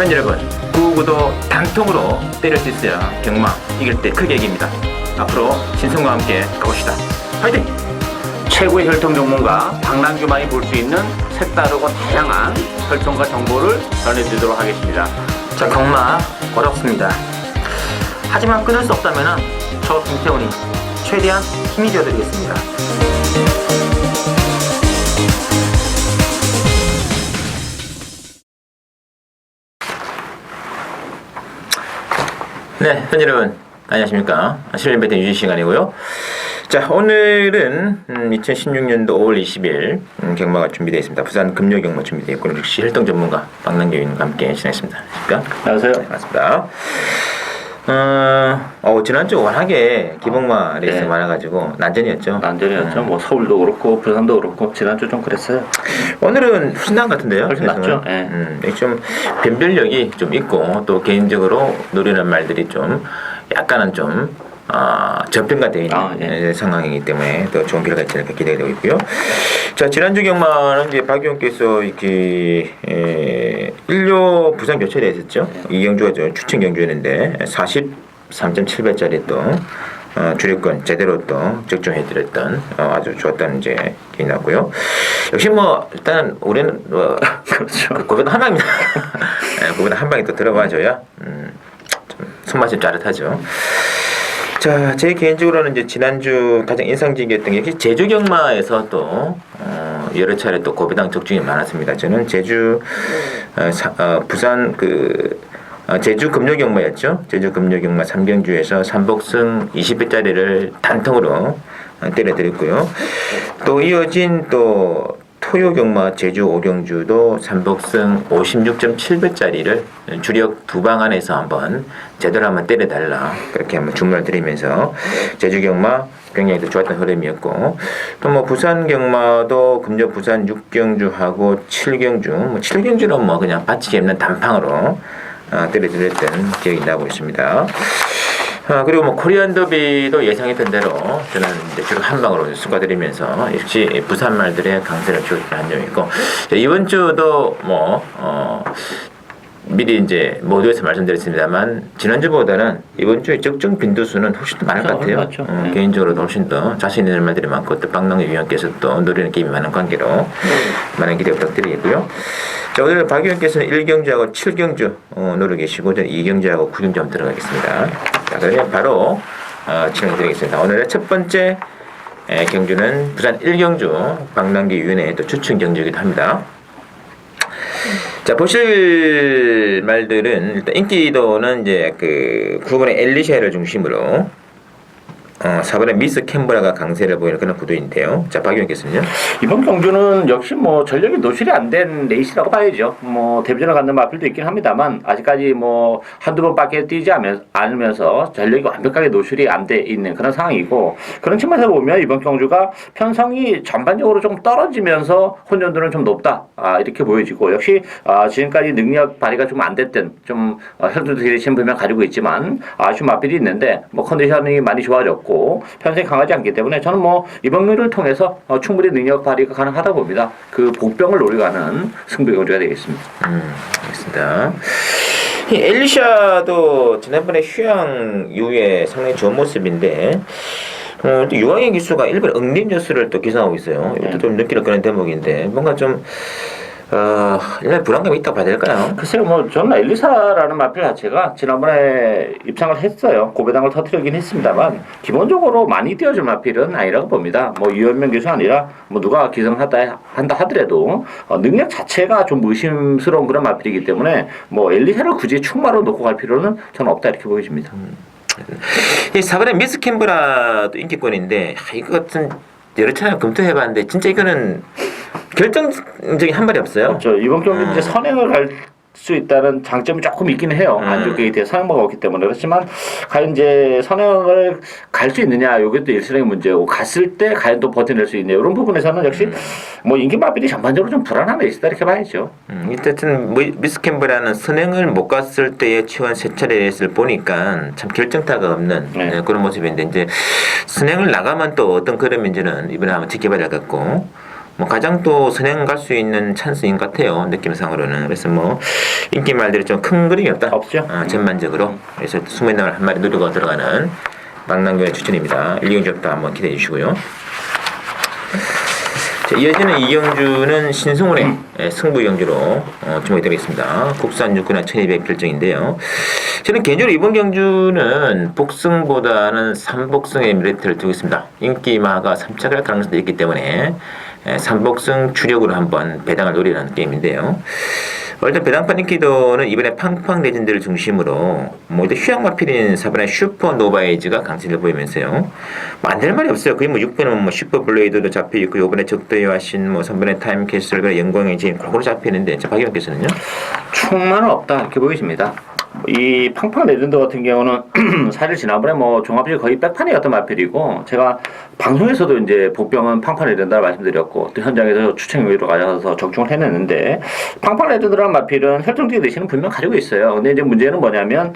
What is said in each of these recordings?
팬 여러분, 999도 단통으로 때릴 수 있어야 경마 이길 때 크게 이깁니다. 앞으로 신성과 함께 가봅시다. 화이팅! 최고의 혈통 전문가 박남규만이 볼 수 있는 색다르고 다양한 혈통과 정보를 전해드리도록 하겠습니다. 자, 경마 어렵습니다. 하지만 끊을 수 없다면 저 김태훈이 최대한 힘이 되어드리겠습니다. 네, 팬 여러분 안녕하십니까. 실린배트 유지 시간이고요. 자, 오늘은 2016년도 5월 20일 경마가 준비되어 있습니다. 부산 금요 경마 준비되어 있고 역시 혈통 전문가 박남규 의원과 함께 진행했습니다. 안녕하세요. 네, 맞습니다. 지난주 워낙에 기복마 레이스 많아가지고 난전이었죠. 난전이었죠. 뭐 서울도 그렇고 부산도 그렇고 지난주 좀 그랬어요. 오늘은 훨씬 나은 것 같은데요. 훨씬 낫죠. 좀 변별력이 좀 있고 또 개인적으로 노리는 말들이 좀 약간은 좀 저평가되어 있는 상황이기 때문에 더 좋은 결과가 있지 않을까 기대가 되고 있고요. 자, 지난주 경마는 이제 박 의원께서 이렇게 일요 부산 교체를 했었죠. 이 경주가 추천 경주였는데 43.7배짜리 또 주력권 제대로 또 적중해드렸던 아주 좋았다는 이제 기억이 났고요. 역시 뭐 일단 우리는 그렇죠. 그보다 한 방입니다. 그보다 한 방이 또 들어가줘야 좀 손맛이 짜릿하죠. 자, 제 개인적으로는 이제 지난주 가장 인상적이었던 게 역시 제주 경마에서 또 여러 차례 또 고배당 적중이 많았습니다. 저는 제주 부산 제주 금요 경마였죠. 제주 금요 경마 3경주에서 삼복승 20배짜리를 단통으로 때려드렸고요. 또 이어진 또 토요 경마 제주 5경주도 삼복승 56.7배짜리를 주력 두 방 안에서 한번 제대로 한번 때려달라 그렇게 한번 주문을 드리면서 제주 경마 굉장히 좋았던 흐름이었고 또 뭐 부산 경마도 금요 부산 6경주하고 7경주 뭐 7경주는 뭐 그냥 받치기 없는 단팡으로 때려드렸던 기억이 나고 있습니다. 그리고 뭐 코리안 더비도 예상했던 대로 저는 이제 주로 한 방으로 수가드리면서 역시 부산 말들의 강세를 키웠던 한점이고 이번 주도 뭐 미리 이제 모두에서 말씀드렸습니다만 지난주보다는 이번 주에 적정 빈도수는 훨씬 더 많을 것 같아요. 개인적으로도 훨씬 더 자신 있는 말들이 많고 또 박남규 위원께서 또 노리는 게임이 많은 관계로 많은 기대 부탁드리겠고요. 자, 오늘 박 위원께서는 1경주하고 7경주 노려 계시고 저는 2경주하고 9경주 한번 들어가겠습니다. 자, 그러면 바로 진행드리겠습니다. 오늘의 첫 번째 경주는 부산 1경주 박남규 위원의 또 추천 경주이기도 합니다. 자, 보실 말들은 일단 인기도는 이제 9번의 엘리샤를 중심으로 4번의 미스 캔버라가 강세를 보이는 그런 구도인데요. 자, 박 의원께서는요? 이번 경주는 역시 뭐 전력이 노출이 안 된 레이스라고 봐야죠. 뭐 데뷔전을 갖는 마필도 있긴 합니다만 아직까지 뭐 한두 번밖에 뛰지 않으면서 전력이 완벽하게 노출이 안 돼 있는 그런 상황이고 그런 측면에서 보면 이번 경주가 편성이 전반적으로 좀 떨어지면서 혼전도는 좀 높다 이렇게 보여지고 역시 지금까지 능력 발휘가 좀 안 됐던 좀 혈투 대신 분명 가지고 있지만 아쉬운 마필이 있는데 뭐 컨디션이 많이 좋아졌고 편성이 강하지 않기 때문에 저는 뭐 이번 경주를 통해서 충분히 능력 발휘가 가능하다 봅니다. 그 복병을 노려가는 승부 경주가 되겠습니다. 알겠습니다. 이 엘리샤도 지난번에 휴양 이후에 상당히 좋은 모습인데 또 유황의 기수가 일본 응림 뉴스를 또 기사하고 있어요. 이것도 좀 느끼는 그런 대목인데 뭔가 좀 일단 불안감이 있다고 봐야 될까요? 글쎄요, 뭐 저는 엘리사라는 마필 자체가 지난번에 입상을 했어요. 고배당을 터뜨리긴 했습니다만 기본적으로 많이 뛰어줄 마필은 아니라고 봅니다. 뭐 유현명 교수 아니라 뭐 누가 기성한다 하더라도 능력 자체가 좀 의심스러운 그런 마필이기 때문에 뭐 엘리사를 굳이 충마로 놓고 갈 필요는 저는 없다 이렇게 보여집니다. 이 4번의 미스 캔버라도 인기권인데 이거 같은 여러 차례 검토해봤는데 진짜 이거는 결정적인 한 말이 없어요. 그렇죠. 이번 경기 이제 선행을 갈 수 있다는 장점이 조금 있긴 해요. 안쪽 게이트에 선행마가 없기 때문에 그렇지만 과연 이제 선행을 갈 수 있느냐 이것도 일선의 문제고 갔을 때 과연 또 버텨낼 수 있냐 이런 부분에서는 역시 뭐 인기마필이 전반적으로 좀 불안한 레이스다 이렇게 봐야죠. 어쨌든 미스 캠브라는 선행을 못 갔을 때의 치원 세 차례 레이스를 보니까 참 결정타가 없는 그런 모습인데 이제 선행을 나가면 또 어떤 그림인지는 이번에 한번 지켜봐야 될 것 같고 뭐 가장 또 선행 갈 수 있는 찬스인 것 같아요. 느낌상으로는. 그래서 뭐 인기 말대로 좀 큰 그림이 없다. 없죠. 전반적으로. 그래서 20명을 한 마리 누르고 들어가는 망랑교의 추천입니다. 1경주부터 한번 기대해 주시고요. 자, 이어지는 이경주는 신승훈의 승부 경주로 주목이 되겠습니다. 국산 육군한 1200 결정인데요. 저는 개인적으로 이번 경주는 복승보다는 3복승의 메리트를 두고 있습니다. 인기마가 3차 갈 가능성도 있기 때문에 3복승 주력으로 한번 배당을 노리는 게임인데요. 일단 배당판 인기도는 이번에 팡팡 레전드를 중심으로 뭐 일단 휴양마필인 4번의 슈퍼 노바이즈가 강세를 보이면서요. 만들 말이 없어요. 거의 뭐 6번은 뭐 슈퍼 블레이드도 잡혀 있고 요번에 적도의 와신 뭐 3번의 타임 캐슬과 영광의 진 골고루 잡혀 있는데 박 의원께서는요? 충만은 없다 이렇게 보이십니다. 이 팡팡 레전드 같은 경우는 사실 지난번에 뭐 종합이 거의 백판이었던 마필이고 제가 방송에서도 이제 복병은 팡팡 레전드라 말씀드렸고 또 현장에서 추천위로 가져가서 적중을 해냈는데 팡팡 레전드라는 마필은 혈통적인 내신은 분명 가지고 있어요. 근데 이제 문제는 뭐냐면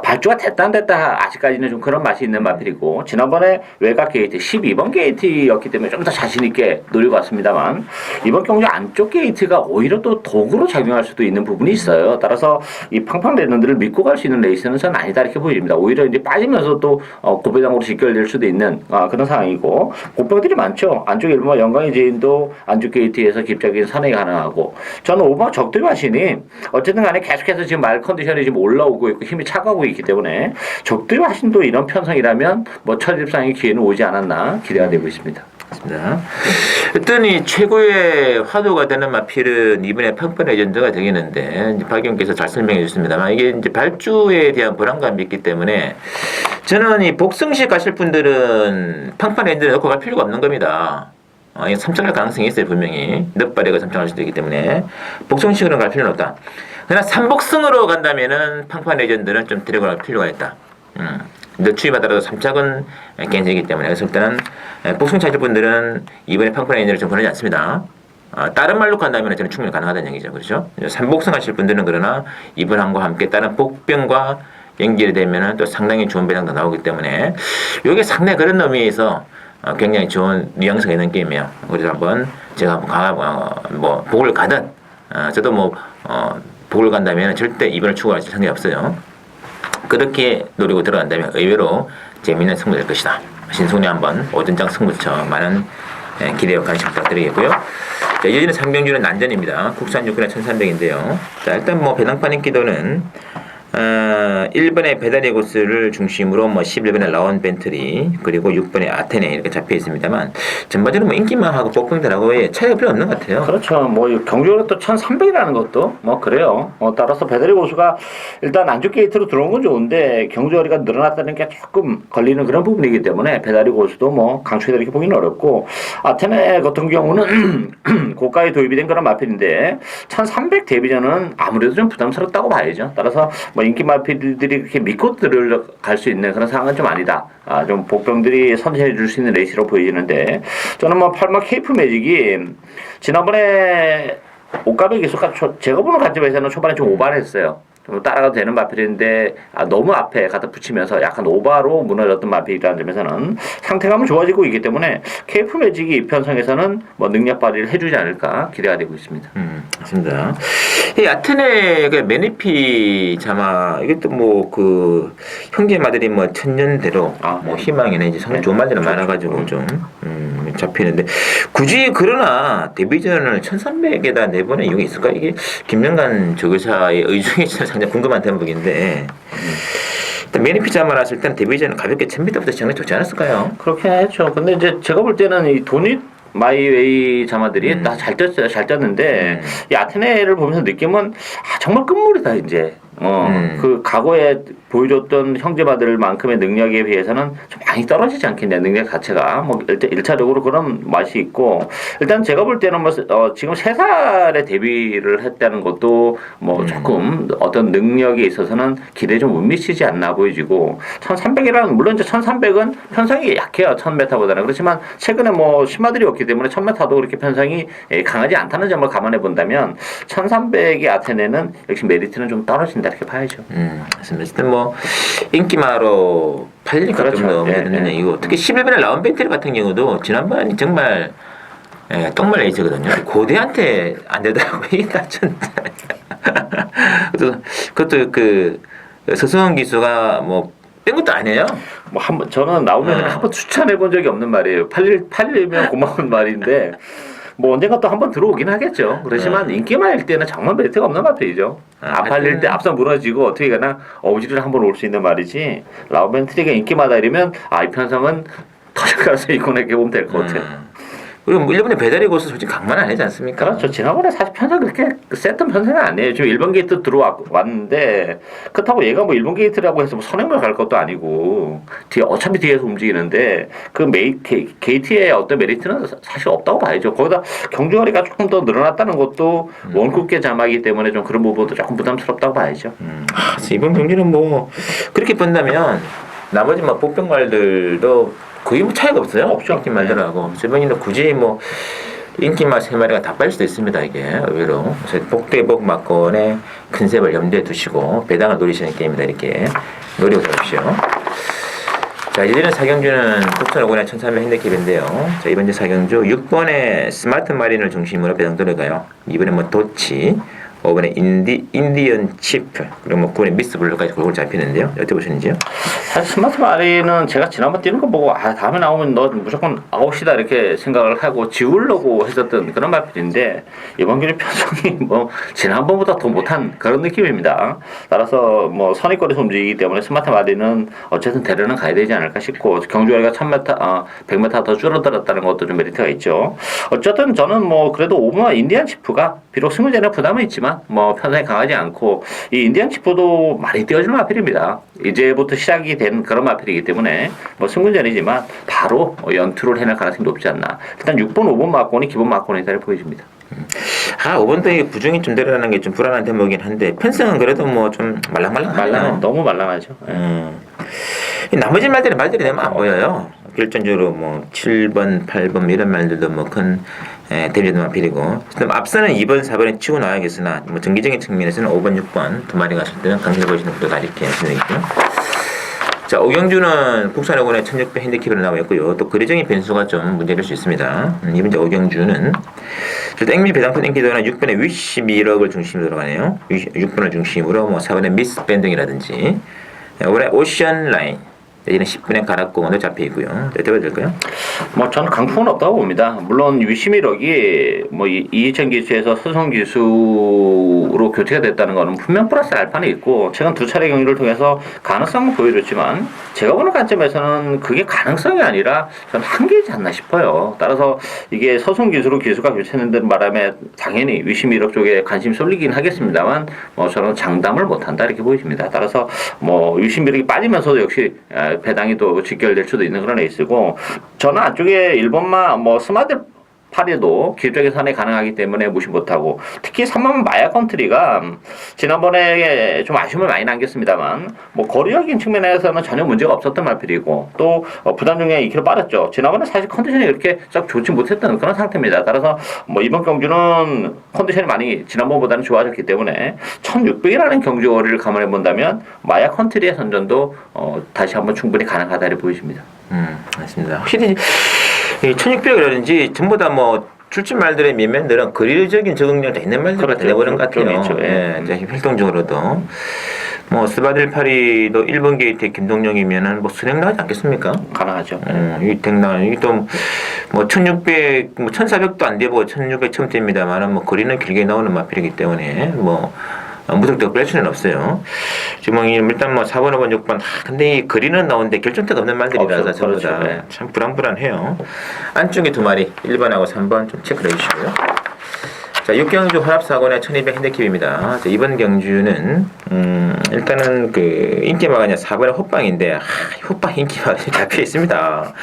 발주가 됐다 안 됐다 아직까지는 좀 그런 맛이 있는 마필이고 지난번에 외곽 게이트 12번 게이트였기 때문에 좀 더 자신 있게 노리고 왔습니다만 이번 경주 안쪽 게이트가 오히려 또 도구로 작용할 수도 있는 부분이 있어요. 따라서 이 팡팡 레전드를 믿고 갈 수 있는 레이스는 저는 아니다 이렇게 보입니다. 오히려 이제 빠지면서 또 고배당으로 직결될 수도 있는 그런 상황이고 고병들이 많죠. 안쪽 일본 영광의 제인도 안쪽 게이트에서 깊적인 선행이 가능하고 저는 오버 적들 마신이 어쨌든 간에 계속해서 지금 말 컨디션이 지금 올라오고 있고 힘이 차가고 있기 때문에 적들 마신도 이런 편성이라면 뭐 첫입상의 기회는 오지 않았나 기대가 되고 있습니다. 맞습니다. 어떤 이 최고의 화두가 되는 마필은 이번에 팡팡 레전드가 되겠는데 박 의원께서 잘 설명해 주셨습니다만 이게 이제 발주에 대한 불안감이 있기 때문에 저는 이 복승식 가실 분들은 팡팡 레전드를 넣고 갈 필요가 없는 겁니다. 이게 3차 가능성이 있어요 분명히 넉발에가 3차 갈 수도 있기 때문에 복승식으로 갈 필요는 없다. 그러나 3복승으로 간다면은 팡팡 레전드는 좀 데리고 갈 필요가 있다. 늦추기 받더라도 3착은 개인적이기 때문에 그래서 일단은 복승 차실 분들은 이번에 팡팡 레전드를 좀 권하지 않습니다. 다른 말로 간다면 저는 충분히 가능하다는 얘기죠. 그렇죠? 3복승 하실 분들은 그러나 이번함과 함께 다른 복병과 연결이 되면 또 상당히 좋은 배당도 나오기 때문에 이게 상당히 그런 의미에서 굉장히 좋은 뉘앙스가 있는 게임이에요. 그래서 한번 제가 뭐 복을 가든 저도 뭐 복을 간다면 절대 이번을 추구할 생각이 없어요. 그렇게 노리고 들어간다면 의외로 재미있는 승부 될 것이다. 신승훈이 한번 오전장 승부처 많은 기대와 관심 부탁드리겠고요. 자, 이어지는 상병주는 난전입니다. 국산 육군의 1300인데요. 자, 일단 뭐 배당판 인기도는 1번의 배달의 고스를 중심으로 뭐 11번의 라온 벤트리 그리고 6번의 아테네 이렇게 잡혀 있습니다만 전반적으로 뭐 인기만하고 복병들하고의 차이가 별로 없는 것 같아요. 그렇죠. 뭐 경주로 또 1300이라는 것도 뭐 그래요. 따라서 배달의 고수가 일단 안쪽 게이트로 들어온 건 좋은데 경주거리가 늘어났다는 게 조금 걸리는 그런 부분이기 때문에 배달의 고수도 뭐 강추해서 이렇게 보기는 어렵고 아테네 같은 경우는 고가에 도입이 된 그런 마필인데 1300 데뷔전은 아무래도 좀 부담스럽다고 봐야죠. 따라서 뭐 인기 마필들이 그렇게 믿고 들어갈 수 있는 그런 상황은 좀 아니다. 좀 복병들이 선택해 줄 수 있는 레이스로 보이는데 저는 뭐 팔마 케이프 매직이 지난번에 옷가베 기수가 제가 보는 관점에서는 초반에 좀 오버했어요. 좀 따라가도 되는 마필인데 너무 앞에 갖다 붙이면서 약간 오바로 무너졌던 마필이라는 점에서는 상태감은 좋아지고 있기 때문에 케이프 매직이 이 편성에서는 뭐 능력 발휘를 해주지 않을까 기대가 되고 있습니다. 맞습니다. 이 아테네 그 메니피 자마 이것도 뭐 그 형제마들이 뭐 천년대로 뭐 희망이나 이제 상당히 좋은 말들은 많아가지고 좀 잡히는데 굳이 그러나 데뷔전을 1300에다 내보낸 이유가 있을까? 이게 김명관 조교사의 의중이 상당히 궁금한 대목인데 일단 메니피 자마 나왔을 때는 데뷔전은 가볍게 1000m부터 시작이 좋지 않았을까요? 그렇긴 했죠. 근데 이제 제가 볼 때는 이 돈이 마이웨이 자마들이 다 잘 떴어요. 잘 떴는데 이 아테네를 보면서 느낌은 정말 끝물이다 이제. 그 과거에 보여줬던 형제마들만큼의 능력에 비해서는 좀 많이 떨어지지 않겠냐 능력 자체가 뭐 일단 1차적으로 그런 맛이 있고 일단 제가 볼 때는 뭐 지금 3살에 데뷔를 했다는 것도 뭐 조금 어떤 능력에 있어서는 기대에 좀 못 미치지 않나 보여지고 1300이라는 물론 이제 1300은 편성이 약해요 1000m보다는 그렇지만 최근에 뭐 신마들이 없기 때문에 1000m도 그렇게 편성이 강하지 않다는 점을 감안해 본다면 1300의 아테네는 역시 메리트는 좀 떨어진다 이렇게 봐야죠. 맞습니다. 어쨌든 뭐 인기마로 팔리니까 그렇죠. 좀 더 문제 되는 이거 특히 11번의 라운벤트리 같은 경우도 지난번에 정말 예, 똥말 레이스거든요. 고대한테 안 되더라고요. 이게 다천. 그것도 그 서승원 기수가 뭐 뺀 것도 아니에요. 뭐 한번 저는 나오면 한번 추천해 본 적이 없는 말이에요. 팔리면 고마운 말인데 뭐 언젠가 또 한번 들어오긴 하겠죠. 그렇지만 인기만일 때는 정말 메리트가 없는 마필이죠. 안 팔릴 때 앞서 무너지고 어떻게 가나 어부지를 한번 올 수 있는 말이지. 라우벤트리가 인기마다 이러면 이 편성은 터질 가능성이 있구나 이렇게 보면 될 것 같아요. 그리고 뭐 일본의 배달의 고수 솔직히 강만 아니지 않습니까? 그렇죠. 지난번에 사실 편성 그렇게 셌던 편성은 아니에요. 지금 1번 게이트 들어왔는데 그렇다고 얘가 뭐 1번 게이트라고 해서 뭐 선행을 갈 것도 아니고 어차피 뒤에서 움직이는데 그 게이트의 어떤 메리트는 사실 없다고 봐야죠. 거기다 경주거리가 조금 더 늘어났다는 것도 원국계 자막이기 때문에 좀 그런 부분도 조금 부담스럽다고 봐야죠. 이번 경기는 뭐 그렇게 본다면 나머지 뭐 복병말들도 거의 뭐 차이가 없어요. 없죠. 인기 말들하고 이번에는 굳이 뭐 인기말 3마리가 다 빠질 수도 있습니다. 이게 의외로. 그래서 복대복 막건에 큰 셉을 염두에 두시고 배당을 노리시는 게임이다 이렇게 노리고 잡으십시오. 자, 이제는 사경주는 국선 5권의 1300 핸디캡인데요. 자, 이번 주 사경주 6번에 스마트 마린을 중심으로 배당 들어가요. 이번에 뭐 도치, 5번에 인디언 치프, 그리고 뭐 9번에 미스 블루까지 골고루 잡히는데요. 어떻게 보시는지요? 사실 스마트 마리는 제가 지난번 뛰는 거 보고 다음에 나오면 너 무조건 아웃이다 이렇게 생각을 하고 지우려고 했었던 그런 마필인데 이번 경기 편성이 뭐 지난번보다 더 못한 그런 느낌입니다. 따라서 뭐 선입거리에서 움직이기 때문에 스마트 마리는 어쨌든 대련은 가야 되지 않을까 싶고 경주거리가 1000m, 100m 더 줄어들었다는 것도 좀 메리트가 있죠. 어쨌든 저는 뭐 그래도 5번 인디안 치프가 비록 승부전에 부담은 있지만 뭐 편성이 강하지 않고 이 인디안 치프도 많이 뛰어주는 마필입니다. 이제부터 시작이 된 그런 마필이기 때문에 뭐 승부전이지만 바로 연투를 해낼 가능성이 높지 않나. 일단 6번, 5번 막권이 기본 막권이다 보여집니다. 5번도 이 부중이 좀 내려가는 게 좀 불안한 대목이긴 한데 편성은 그래도 뭐 좀 말랑말랑하네요. 너무 말랑하죠. 이 나머지 말들이 너무 안 보여요. 결정적으로 뭐 7번, 8번 이런 말들도 뭐 큰 대리도 마필이고 앞서는 2번, 4번에 치고 나와야겠으나 뭐 정기적인 측면에서는 5번, 6번 두 마리 갔을 때는 강세 보시는 것도 다 이렇게 진행했고요. 자, 오경주는 국산 5권에 1600 핸디캡으로 나와 있고요. 또 거리적인 변수가 좀 문제될 수 있습니다. 이번 이제 오경주는 땡미 배당권 인기도는 6번에 위시 미럭을 중심으로 들어가네요. 6번을 중심으로 뭐 4번에 미스 밴딩이라든지 5번에 오션 라인 내지는 10분의 가락공원도 잡혀 있고요. 어떻게 될까요? 뭐 저는 강풍은 없다고 봅니다. 물론 위시미럭이 뭐 이희천 기수에서 서성 기수로 교체가 됐다는 것은 분명 플러스 알파는 있고 최근 두 차례 경기를 통해서 가능성은 보여줬지만 제가 보는 관점에서는 그게 가능성이 아니라 저는 한계이지 않나 싶어요. 따라서 이게 서성 기수로 기수가 교체되는 바람에 당연히 위시미럭 쪽에 관심이 쏠리긴 하겠습니다만 뭐 저는 장담을 못한다 이렇게 보여집니다. 따라서 뭐 위시미럭이 빠지면서도 역시 배당이 또 직결될 수도 있는 그런 레이스고 저는 안쪽에 1번만 뭐 스마트 파리도 길적인 선에 가능하기 때문에 무시 못하고 특히 3번 마야 컨트리가 지난번에 좀 아쉬움을 많이 남겼습니다만 뭐 거리적인 측면에서는 전혀 문제가 없었던 말필이고 또 부담 중에 2kg 빠졌죠. 지난번에 사실 컨디션이 그렇게 썩 좋지 못했던 그런 상태입니다. 따라서 뭐 이번 경주는 컨디션이 많이 지난번보다는 좋아졌기 때문에 1600이라는 경주거리를 감안해 본다면 마야 컨트리의 선전도 다시 한번 충분히 가능하다고 보여집니다. 맞습니다. 확실히 1600이라든지 전부 다 뭐 출진 말들의 면면들은 거리적인 적응력이 다 있는 말들이 되어버린 것 같아요. 활동적으로도 뭐 스바딜 파리도 1번 게이트의 김동영이면은 뭐 수령 나가지 않겠습니까? 가능하죠. 이 댕나 이게 또 뭐 1600, 뭐 1400도 안 되고 1600 처음 됩니다만은 뭐 거리는 길게 나오는 마필이기 때문에 뭐 무턱대고 뺄 수는 없어요. 지금 일단 뭐 4번, 5번, 6번 근데 이 거리는 나오는데 결정타가 없는 말들이라서 전부 다 참 불안불안해요. 안쪽에 두 마리 1번하고 3번 좀 체크를 해주시고요. 자, 6경주 화합사고의 1200 핸디캡입니다. 자, 이번 경주는 일단은 그 인기마가 아니라 4번의 호빵인데 호빵 인기마가 잡혀 있습니다.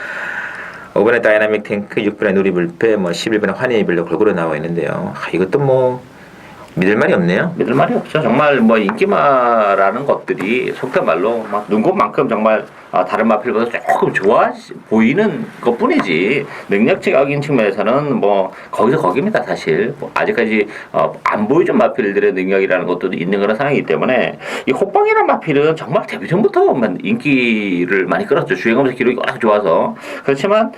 5번의 다이나믹 탱크, 6번의 누리불패, 뭐 11번의 환희별로 골고루 나와 있는데요. 이것도 뭐 믿을 말이 없네요. 믿을 말이 없죠. 정말 뭐 인기마라는 것들이 속된 말로 막 눈곱만큼 정말 다른 마필보다 조금 좋아 보이는 것뿐이지 능력적인 측면에서는 뭐 거기서 거기입니다. 사실 뭐 아직까지 안 보여준 마필들의 능력이라는 것도 있는 그런 상황이기 때문에 이 호빵이라는 마필은 정말 데뷔 전부터 인기를 많이 끌었죠. 주행하면서 기록이 워낙 좋아서 그렇지만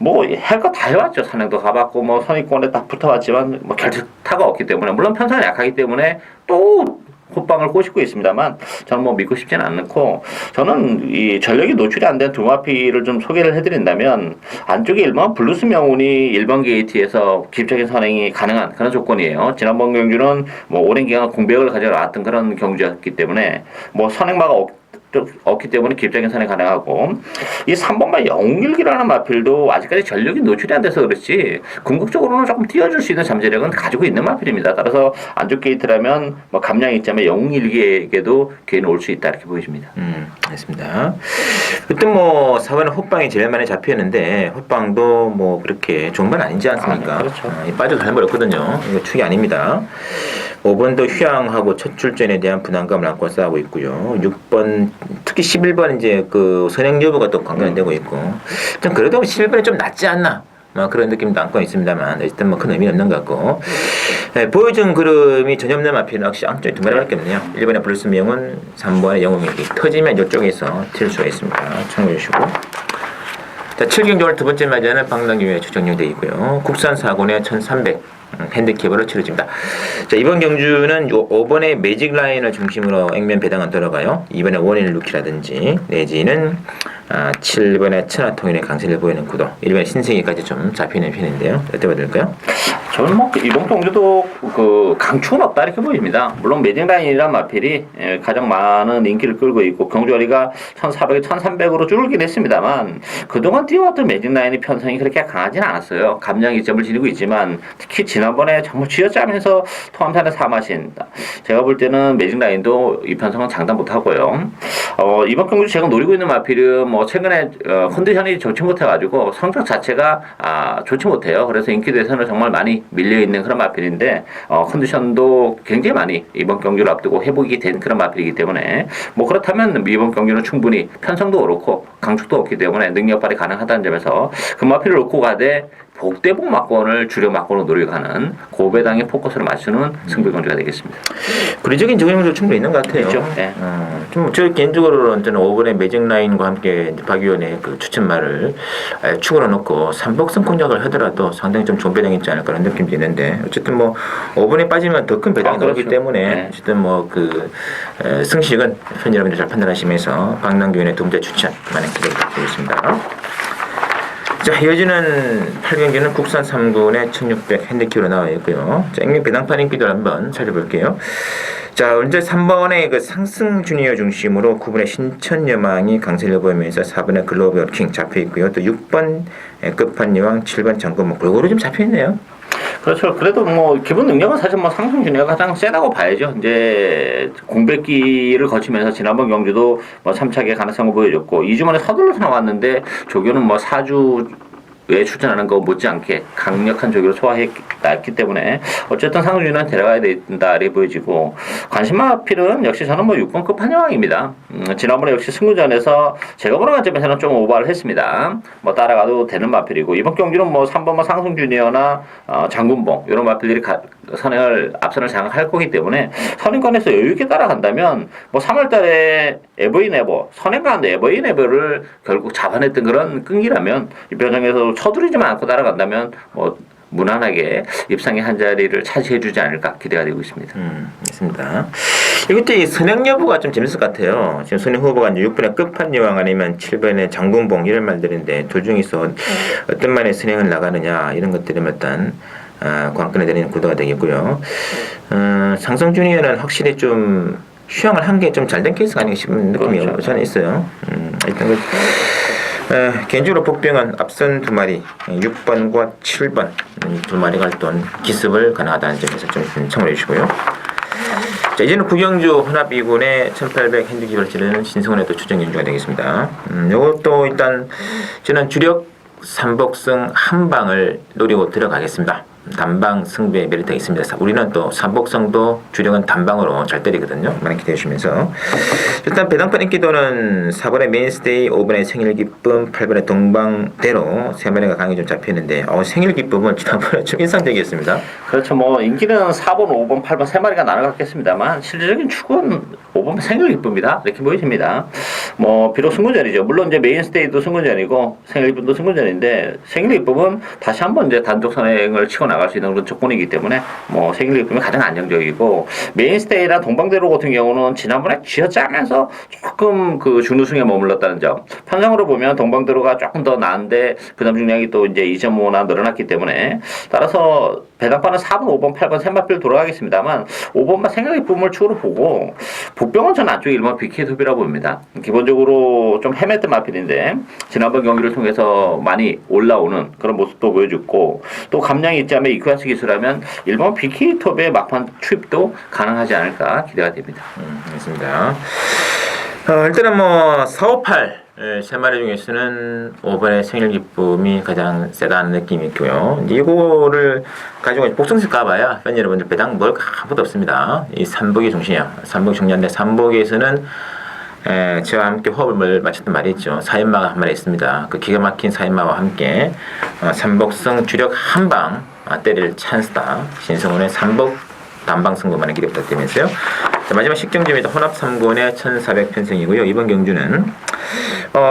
뭐 할 거 다 해왔죠. 선행도 가봤고 뭐 선입권에 딱 붙어왔지만 뭐 결투타가 없기 때문에 물론 편성이 약하기 때문에 또 호빵을 꼬시고 있습니다만 저는 뭐 믿고 싶지는 않고 저는 이 전력이 노출이 안 된 두 마피를 좀 소개를 해드린다면 안쪽에 1번 블루스 명운이 1번 게이트에서 기습적인 선행이 가능한 그런 조건이에요. 지난번 경주는 뭐 오랜 기간 공백을 가져왔던 그런 경주였기 때문에 뭐 선행마가 없기 때문에 기습적인 선행 가능하고 이 3번마 영웅일기라는 마필도 아직까지 전력이 노출이 안 돼서 그렇지 궁극적으로는 조금 띄워줄 수 있는 잠재력은 가지고 있는 마필입니다. 따라서 안쪽 게이트라면 뭐 감량이 있자면 영웅일기에게도 기회는 올 수 있다 이렇게 보여집니다. 알겠습니다. 그때 뭐 4번에 호빵이 제일 많이 잡혔는데 호빵도 뭐 그렇게 좋은 건 아니지 않습니까? 그렇죠. 빠져도 할 말 없거든요. 이거 축이 아닙니다. 5번도 휴양하고 첫 출전에 대한 부담감을 안고 싸우고 있고요. 6번 특히 11번 이제 그 선행 여부가 또 관건되고 있고 좀 그래도 11번이 좀 낫지 않나 뭐 그런 느낌도 안고 있습니다만 일단 뭐 큰 의미는 없는 것 같고 보여준 그림이 전혀 없는 마피는 역시 안쪽에 두 마리밖에 없네요. 1번에 블루스 명은 3번에 영웅일기 터지면 이쪽에서 튈 수가 있습니다. 참고해 주시고 자 7경주를 두 번째 맞이하는 방랑규에 추정되어 있고요. 국산 4군에 1300 핸디캡으로 치러집니다. 자, 이번 경주는 5번의 매직 라인을 중심으로 액면 배당은 들어가요. 2번에 원일 루키라든지 내지는 7번의 천하통일의 강세를 보이는 구도 1번의 신세계까지 좀 잡히는 편인데요. 어떻게 봐야 될까요? 저는 뭐 이번 경주도 그 강추는 없다 이렇게 보입니다. 물론 매직 라인이란 마필이 가장 많은 인기를 끌고 있고 경주거리가 1,400에 1,300으로 줄긴 했습니다만 그동안 뛰어왔던 매직 라인의 편성이 그렇게 강하지는 않았어요. 감량 이점을 지니고 있지만 특히 지난번에 정말 쥐어짜면서 토암산에 사마신 제가 볼 때는 매직 라인도 이 편성은 장담 못하고요. 이번 경주 제가 노리고 있는 마필은 뭐 최근에 컨디션이 좋지 못해가지고 성적 자체가 좋지 못해요. 그래서 인기 대선을 정말 많이 밀려있는 그런 마필인데 컨디션도 굉장히 많이 이번 경주를 앞두고 회복이 된 그런 마필이기 때문에 뭐 그렇다면 이번 경주는 충분히 편성도 그렇고 강축도 없기 때문에 능력 발휘 가능하다는 점에서 그 마필을 놓고 가되 복대복 막권을 주력 막권으로 노려가는 고배당의 포커스를 맞추는 승부 경주가 되겠습니다. 구리적인 적용도 충분히 있는 것 같아요. 그렇죠. 네. 저 개인적으로는 저는 5번의 매직 라인과 함께 박 의원의 그 추천말을 축으로 놓고 삼복선 공략을 하더라도 상당히 좀 좋은 배당이 있지 않을까 하는 느낌도 있는데 어쨌든 뭐 5번에 빠지면 더 큰 배당이 나오기 그렇죠. 때문에 네. 어쨌든 뭐 그 승식은 팬 여러분들 잘 판단하시면서 박남규 의원의 도움자 추천 많은 기대 부탁드리겠습니다. 자, 이어지는 8경기는 국산 3군의 1600 핸디캡으로 나와 있고요. 자, 액면 배당판 인기들 한번 살펴볼게요. 자, 먼저 3번의 그 상승 주니어 중심으로 9번의 신천여망이 강세를 보이면서 4번의 글로벌 킹 잡혀 있고요. 또 6번 끝판여왕, 7번 장군 뭐 골고루 좀 잡혀 있네요. 그렇죠. 그래도 뭐 기본 능력은 사실 뭐 상승 주니어가 가장 세다고 봐야죠. 이제 공백기를 거치면서 지난번 경주도 뭐 3차게 가능성을 보여줬고 2주 만에 서둘러서 나왔는데 조교는 뭐 4주에 출전하는 거 못지않게 강력한 조교를 소화했기 때문에 어쨌든 상승 주니어는 데려가야 된다 이렇게 보여지고 관심마필은 역시 저는 뭐 6번 끝판왕입니다. 지난번에 역시 승부전에서 제가 보는 관점에서는 좀 오버를 했습니다. 뭐 따라가도 되는 마필이고 이번 경기는 뭐 3번 상승 주니어나 장군봉 이런 마필들이 선행을 앞선을 장악할 거기 때문에 선행권에서 여유 있게 따라간다면 뭐 3월달에 에버인에버 선행 가는데 에버인에버를 결국 잡아냈던 그런 끈기라면 이 배정에서 서두르지만 않고 따라간다면 뭐 무난하게 입상의 한 자리를 차지해주지 않을까 기대가 되고 있습니다. 있습니다. 이때 이 선행 여부가 좀 재밌을 것 같아요. 지금 선행 후보가 이제 6번의 끝판여왕 아니면 7번의 장군봉 이런 말들인데 둘 중에서 어떤 말에 선행을 나가느냐 이런 것들이 어떤 관건에 내리는 구도가 되겠고요. 상성 주니어는 확실히 좀 휴양을 한 게 좀 잘 된 케이스가 아닌가 싶은 느낌이 그렇죠. 저는 있어요. 일단 개인적으로 복병은 앞선 두 마리 6번과 7번 두 마리가 어떤 기습을 가능하다는 점에서 좀 참고해 주시고요. 자, 이제는 구경주 혼합 2군의 1800 핸디캡을 치르는 신성원의 또 추정 연주가 되겠습니다. 이것도 일단 저는 주력 삼복승 한 방을 노리고 들어가겠습니다. 단방 승부의 메리트가 있습니다. 우리는 또 삼복성도 주력은 단방으로 잘 때리거든요. 많이 기대해 주시면서 일단 배당판 인기도는 4번의 메인스테이, 5번의 생일 기쁨, 8번의 동방대로 세 마리가 강하게 좀 잡히는데 생일 기쁨은 지난번에 좀 인상적이었습니다. 그렇죠. 뭐 인기는 4번, 5번, 8번 세 마리가 나눠갔겠습니다만 실질적인 축은 5번 생일 기쁨이다 이렇게 보여집니다. 뭐 비록 승부전이죠. 물론 이제 메인스테이도 승부전이고 생일 기쁨도 승부전인데 생일 기쁨은 다시 한번 이제 단독 선행을 치고 나갈 수 있는 그런 조건이기 때문에 뭐 생일 기쁨이 가장 안정적이고 메인스테이나 동방대로 같은 경우는 지난번에 쥐어짜면서 조금 그 준우승에 머물렀다는 점. 판상으로 보면 동방대로가 조금 더 나은데 그다음 중량이 또 이제 2.5나 늘어났기 때문에 따라서 배당판은 4번, 5번, 8번 셋마필 돌아가겠습니다만 5번만 생각 기쁨을 축으로 보고 복병은 저는 안쪽에 1번 BK 톱이라고 봅니다. 기본적으로 좀 헤맸던 마필인데 지난번 경기를 통해서 많이 올라오는 그런 모습도 보여줬고 또 감량이 있지 않으면 이크라스 기술하면 1번 BK 톱의 막판 투입도 가능하지 않을까 기대가 됩니다. 알겠습니다. 일단은 뭐 4, 5, 8 세 마리 중에서는 5번의 생일 기쁨이 가장 세다는 느낌이 있고요. 이거를 가지고 복성식 가봐야 팬 여러분들 배당 뭘 아무것도 없습니다. 이 삼복이 중심이야. 삼복 중요한데 삼복에서는 저와 함께 호흡을 맞췄던 말이 있죠. 사인마가 한 마리 있습니다. 그 기가 막힌 사인마와 함께 삼복성 주력 한방 때릴 찬스다. 신성훈의 삼복 단방 승부만의 기대 부탁드리면서요. 자, 마지막 식정지입니다. 혼합 3권의 1400편승이고요. 이번 경주는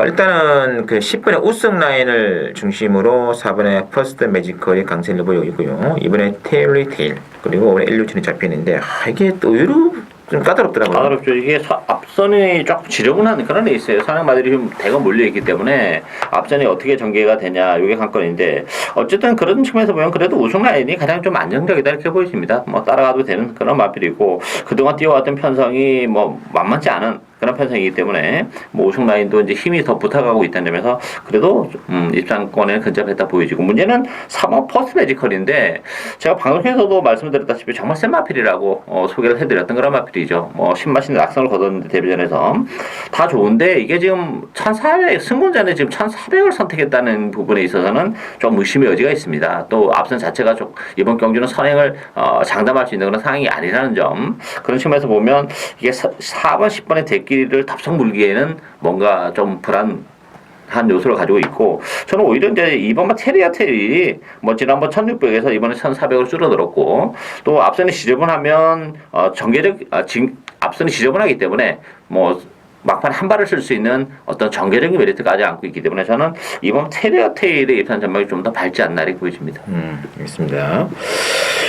일단은 그 10번의 우승 라인을 중심으로 4번의 퍼스트 매지컬이 강세를 보이고 있고요. 이번에 테일리 테일 그리고 올해 1루천이 잡히는데 이게 또 의외로 좀 까다롭더라고요. 까다롭죠. 이게 앞선이 조금 지저분한 그런 게 있어요. 사냥마들이 좀 대거 몰려있기 때문에 앞선이 어떻게 전개가 되냐 이게 관건인데 어쨌든 그런 측면에서 보면 그래도 우승 라인이 가장 좀 안정적이다 이렇게 보여집니다. 뭐 따라가도 되는 그런 마필이고 그동안 뛰어왔던 편성이 뭐 만만치 않은 그런 편성이기 때문에 뭐 우승 라인도 이제 힘이 더 붙어가고 있다는 점에서 그래도 입상권에 근접했다 보여지고 문제는 3번 퍼스트 매지컬인데 제가 방송에서도 말씀드렸다시피 정말 센 마필이라고 소개를 해드렸던 그런 마필이죠. 뭐 신맛있는 낙선을 거뒀는데 데뷔전에서 다 좋은데 이게 지금 1400 승군전에 지금 1400을 선택했다는 부분에 있어서는 좀 의심의 여지가 있습니다. 또 앞선 자체가 좀 이번 경주는 선행을 장담할 수 있는 그런 상황이 아니라는 점 그런 측면에서 보면 이게 4번 10번의 대끼를 답석 물기에는 뭔가 좀 불안한 요소를 가지고 있고 저는 오히려 이제 이번만 테리아텔이 뭐 지난번 1600에서 이번에 1400으로 줄어들었고 또 앞선이 지저분하면 앞선이 지저분하기 때문에 뭐 막판 한 발을 쓸 수 있는 어떤 전개적인 메리트가 아직 안고 있기 때문에 저는 이번 테리아테일의 입산 전망이 좀 더 밝지 않나 이렇게 보여집니다. 알겠습니다.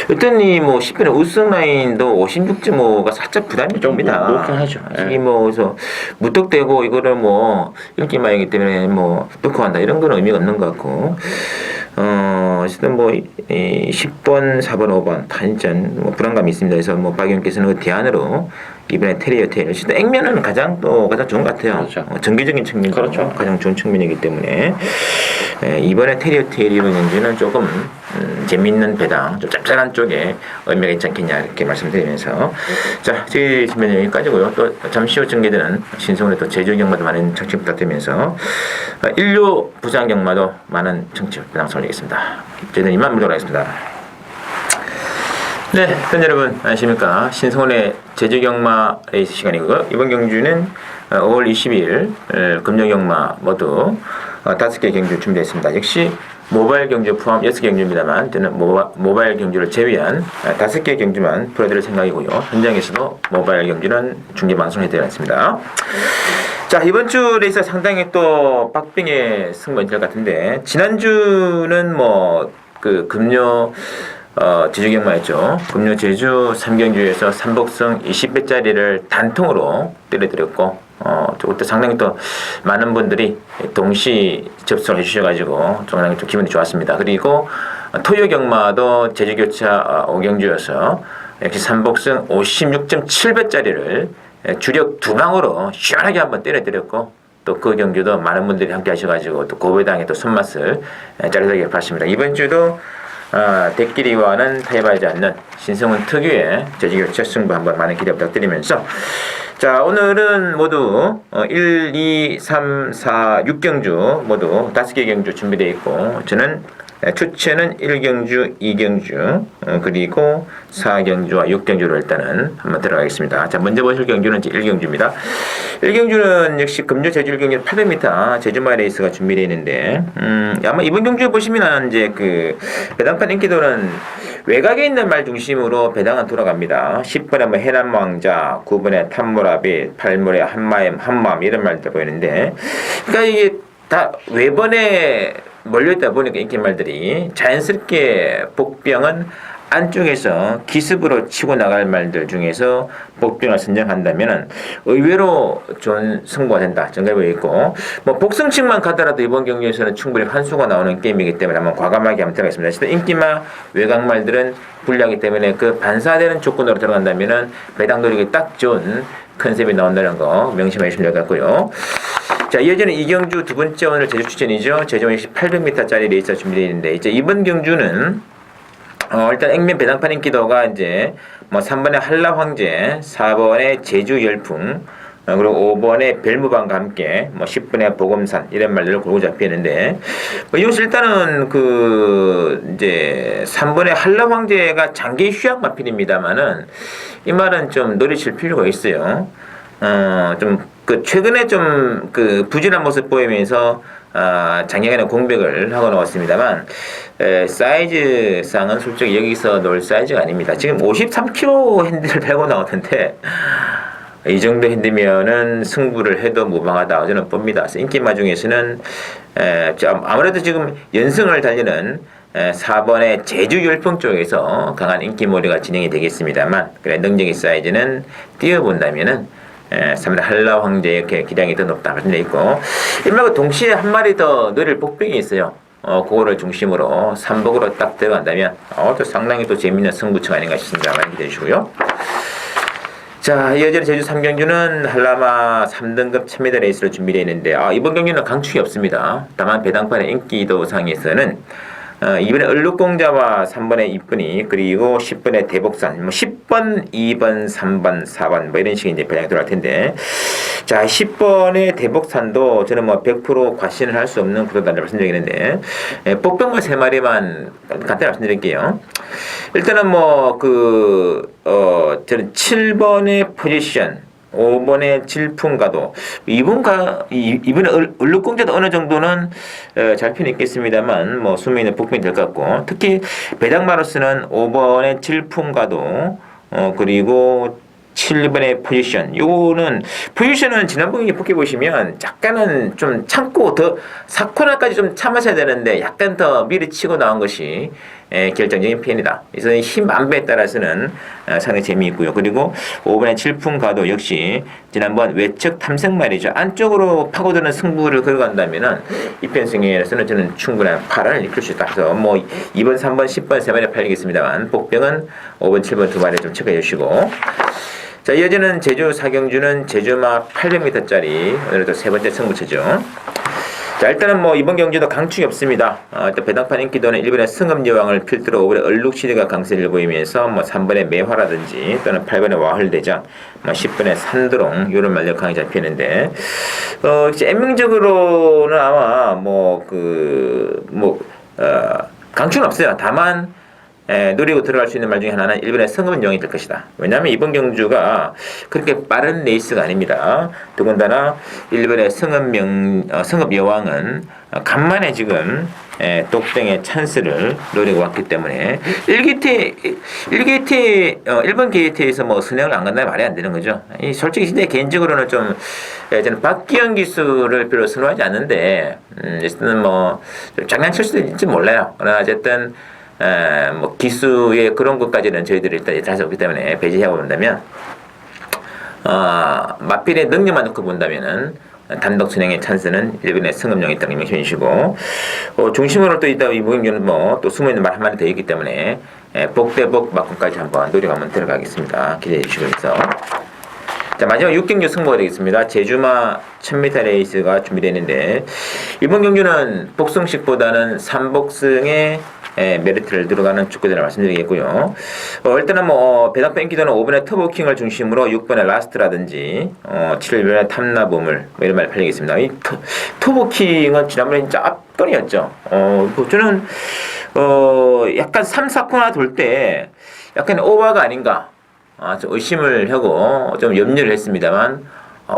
일단 이뭐 10번의 우승 라인도 56.5가 살짝 부담이 줍니다. 높긴 하죠. 이게 뭐 그래서 무턱대고 이거를 뭐 인기마이기 때문에 뭐 넣고 한다 이런 건 의미가 없는 것 같고 어쨌든 뭐 10번, 4번, 5번 단전 뭐 불안감이 있습니다. 그래서 뭐 박영께서는 그 대안으로 이번에 테리어테일 어쨌든 액면은 가장 좋은 것 같아요. 그렇죠. 정기적인 측면이 그렇죠. 가장 좋은 측면이기 때문에 이번에 테리어테일 이번 경주는 조금 재미있는 배당 좀 짭짤한 쪽에 의미가 있지 않겠냐 이렇게 말씀드리면서 자 저희 질문 여기까지고요. 또 잠시 후 전개되는 신성훈의 또 제주 경마도 많은 청취 부탁드리면서 인류 부산 경마도 많은 청취 부탁 올리겠습니다. 저희는 이만 물도록 하겠습니다. 네, 팬 여러분 안녕하십니까. 신성훈의 제주경마 레이스 시간이고요. 이번 경주는 5월 20일 금요경마 모두 5개 경주 준비했습니다. 역시 모바일 경주 포함 6개 경주입니다만 저는 모바일 경주를 제외한 5개 경주만 풀어드릴 생각이고요. 현장에서도 모바일 경주는 중계 방송해드리겠습니다. 자, 이번 주 레이스 상당히 또 빡빙의 승부인들 같은데 지난주는 뭐 그 금요 제주 경마였죠. 금요 제주 3경주에서 삼복성 20배짜리를 단통으로 때려드렸고 그때 상당히 또 많은 분들이 동시 접속해 주셔가지고 상당히 좀 기분이 좋았습니다. 그리고 토요 경마도 제주 교차 5경주여서 역시 삼복성 56.7배짜리를 주력 두 방으로 시원하게 한번 때려드렸고 또 그 경주도 많은 분들이 함께 하셔가지고 또 고배당의 또 손맛을 짜릿하게 봤습니다. 이번 주도 대끼리와는 타협하지 않는 신성훈 특유의 제주교차 승부 한번 많은 기대 부탁드리면서 자 오늘은 모두 1, 2, 3, 4, 6경주 모두 5개 경주 준비되어 있고 저는 추천은 1경주, 2경주, 그리고 4경주와 6경주로 일단은 한번 들어가겠습니다. 자, 먼저 보실 경주는 이제 1경주입니다. 1경주는 역시 금주 제주 1경주 800m 제주마 레이스가 준비되어 있는데, 아마 이번 경주에 보시면 이제 그 배당판 인기도는 외곽에 있는 말 중심으로 배당은 돌아갑니다. 10번에 뭐 해남왕자, 9번에 탐무라비, 8번에 한마음 이런 말들 보이는데, 그러니까 이게 다 외번에 몰려있다 보니까 인기말들이 자연스럽게 복병은 안쪽에서 기습으로 치고 나갈 말들 중에서 복병을 선정한다면 의외로 좋은 승부가 된다. 정답이 있고, 뭐 복승측만 가더라도 이번 경기에서는 충분히 환수가 나오는 게임이기 때문에 한번 과감하게 한번 들어가겠습니다. 어쨌든 인기마 외곽말들은 불리하기 때문에 그 반사되는 조건으로 들어간다면 배당 노리기 딱 좋은 컨셉이 나온다는 거 명심해 주시면 될 것 같고요. 자, 이어지는 이경주 두 번째 오늘 제주 추천이죠. 제주 역시 800m짜리 레이스가 준비되어 있는데, 이제 이번 경주는 일단 액면 배당판 인기도가 이제 뭐 3번에 한라황제, 4번에 제주 열풍, 그리고 5번에 별무방과 함께 뭐 10번에 보검산 이런 말들을 골고 잡히는데, 뭐 이것이 일단은 그 이제 3번에 한라황제가 장기 휴양 마필입니다만은 이 말은 좀 노리실 필요가 있어요. 좀 그 최근에 좀 그 부진한 모습 보이면서 작년에는 공백을 하고 나왔습니다만, 사이즈상은 솔직히 여기서 놀 사이즈가 아닙니다. 지금 53kg 핸들을 달고 나오는데 이 정도 핸드면은 승부를 해도 무방하다 저는 봅니다. 인기마 중에서는 아무래도 지금 연승을 달리는 4번의 제주 열풍 쪽에서 강한 인기몰이가 진행이 되겠습니다만, 그래 능력의 사이즈는 띄워본다면은 3번 한라 황제 이렇게 기량이 더 높다 말씀돼 있고, 일말과 동시에 한 마리 더 노릴 복병이 있어요. 그거를 중심으로 3복으로 딱 들어간다면 또 상당히 또 재밌는 승부처가 아닌가 싶습니다. 많이 기대해 주시고요. 자, 이어지는 제주 3경주는 한라마 3등급 1000m 레이스로 준비되어 있는데, 이번 경기는 강축이 없습니다. 다만 배당판의 인기도 상에서는 2번에 얼룩공자와 3번에 이쁜이, 그리고 10번에 대복산, 뭐 10번, 2번, 3번, 4번 뭐 이런 식의 이제 배당이 들어갈 텐데, 자, 10번의 대복산도 저는 뭐 100% 과신을 할 수 없는 구도단을 말씀드리겠는데, 복병과 3마리만 간단히 말씀드릴게요. 일단은 뭐 저는 7번의 포지션, 5번의 질풍가도, 이번에 얼룩공자도 어느 정도는 잘 필요 있겠습니다만 뭐 수명이는 복병이 될 것 같고, 특히 배당마로스는 5번의 질풍가도, 그리고 7번의 포지션. 요거는 포지션은 지난번 경기 뽑기 보시면 약간은 좀 참고 더 4코너까지 좀 참으셔야 되는데 약간 더 미리 치고 나온 것이 결정적인 편이다. 그래서 힘 안배에 따라서는 상당히 재미있고요. 그리고 5번의 질풍가도 역시 지난번 외척 탐색 말이죠. 안쪽으로 파고드는 승부를 걸어간다면은 이 편승에서는 저는 충분한 8을 이끌 수 있다. 그래서 뭐 2번, 3번, 10번 세 마리 팔리겠습니다만 복병은 5번, 7번 두 마리 좀 체크해 주시고, 자, 이어지는 제주 4경주는 제주마 800m짜리 오늘도 세 번째 승부처죠. 자, 일단은 뭐 이번 경주도 강축이 없습니다. 일단 배당판 인기도는 1번의 승업여왕을 필두로 5번의 얼룩시대가 강세를 보이면서 뭐 3번의 매화라든지 또는 8번의 와헐대장, 뭐 10번의 산드롱 이런 말들 강하게 잡히는데, 이제 애명적으로는 아마 강축은 없어요. 다만 노리고 들어갈 수 있는 말 중에 하나는 1번의 승업여왕이 될 것이다. 왜냐하면 이번 경주가 그렇게 빠른 레이스가 아닙니다. 더군다나 1번의 승업여왕은 간만에 지금 독등의 찬스를 노리고 왔기 때문에 1번 게이트에서 뭐 선행을 안 간다면 말이 안 되는 거죠. 솔직히 진짜 개인적으로는 좀 저는 박기영 기수를 별로 선호하지 않는데, 일단은 뭐 장난칠 수도 있을지 몰라요. 그러나 어쨌든 뭐 기수의 그런 것까지는 저희들이 일단 할 수 없기 때문에 배제하고 본다면, 마필의 능력만 놓고 본다면은 단독 선행의 찬스는 1번의 승업용이 있다는 명심해 주시고, 중심으로 또 이따 이 무경주는 뭐 또 숨어있는 말 한마디 더 있기 때문에 복대복 막군까지 한번 노력 한번 들어가겠습니다. 기대해 주시면서, 자, 마지막 6경주 승부가 되겠습니다. 제주마 1000m 레이스가 준비되는데 이번 경주는 복승식보다는 3복승에 메리트를 들어가는 축구대를 말씀드리겠고요. 일단은 배당 뺑기도는 5번의 터보킹을 중심으로 6번의 라스트라든지 7번의 탐나보물 이런 말이 팔리겠습니다. 이 터보킹은 지난번에 진짜 압권이었죠. 저는 약간 3, 4코나 돌 때 약간 오버가 아닌가 좀 의심을 하고 좀 염려를 했습니다만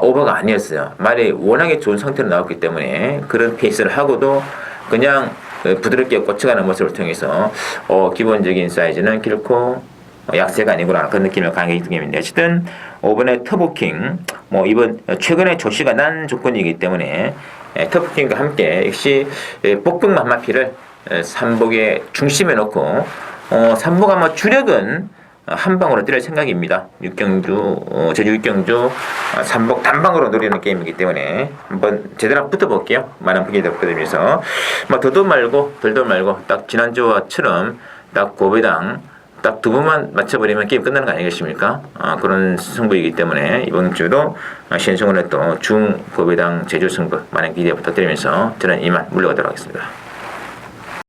오버가 아니었어요. 말이 워낙에 좋은 상태로 나왔기 때문에 그런 페이스를 하고도 그냥 부드럽게 꽂혀가는 모습을 통해서 기본적인 사이즈는 길고 약세가 아니구나 그런 느낌을 강하게 주게 됩니다. 어쨌든 5번의 터보킹 이번 최근에 조시가 난 조건이기 때문에 터보킹과 함께 역시 복등만마피를 3복의 중심에 놓고 3복 아마 주력은 한 방으로 때릴 생각입니다. 제주 6경주 3복 단방으로 노리는 게임이기 때문에 한번 제대로 붙어볼게요. 많은 분위기 붙어들면서 더도 말고 덜도 말고 딱 지난주와처럼 딱 고배당 딱 두 번만 맞춰버리면 게임 끝나는 거 아니겠습니까? 그런 승부이기 때문에 이번 주도 신승훈의 또 중고배당 제주 승부 많은 기대 부탁드리면서 저는 이만 물러가도록 하겠습니다.